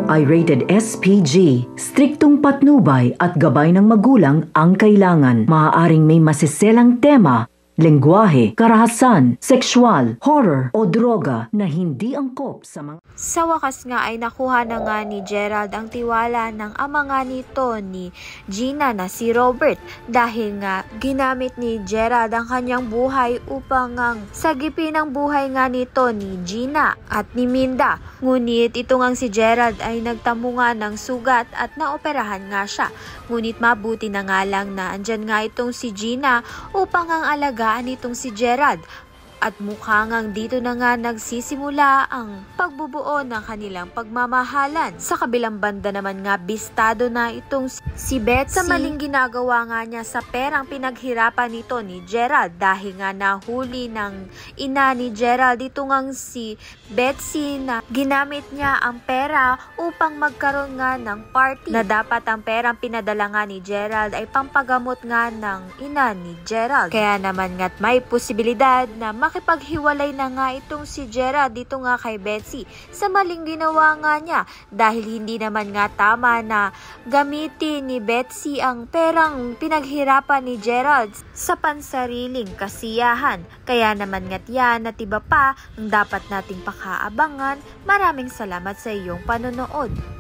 ay rated SPG. Striktong patnubay at gabay ng magulang ang kailangan. Maaaring may masiselang tema, lengguwahe, karahasan, sexual, horror o droga na hindi angkop sa mga... Sa wakas nga ay nakuha na nga ni Gerald ang tiwala ng ama nga nito ni Gina na si Robert dahil nga ginamit ni Gerald ang kanyang buhay upang ang sagipin ang buhay nga nito ni Gina at ni Minda. Ngunit ito ngang si Gerald ay nagtamo nga ng sugat at naoperahan nga siya. Ngunit mabuti na nga lang na andyan nga itong si Gina upang ang alagaan nitong si Gerald. At mukhang dito na nga nagsisimula ang pagbubuo ng kanilang pagmamahalan. Sa kabilang banda naman nga bistado na itong si Betsy sa maling ginagawa nga niya sa perang pinaghirapan nito ni Gerald dahil nga nahuli ng ina ni Gerald ito ngang si Betsy na ginamit niya ang pera upang magkaroon nga ng party na dapat ang perang pinadala nga ni Gerald ay pampagamot nga ng ina ni Gerald. Kaya naman nga't may posibilidad na makipaghiwalay na nga itong si Gerald dito nga kay Betsy sa maling ginawa nga niya dahil hindi naman nga tama na gamitin ni Betsy ang perang pinaghirapan ni Gerald sa pansariling kasiyahan. Kaya naman nga't yan at iba pa ang dapat nating pakaabangan. Maraming salamat sa iyong panonood.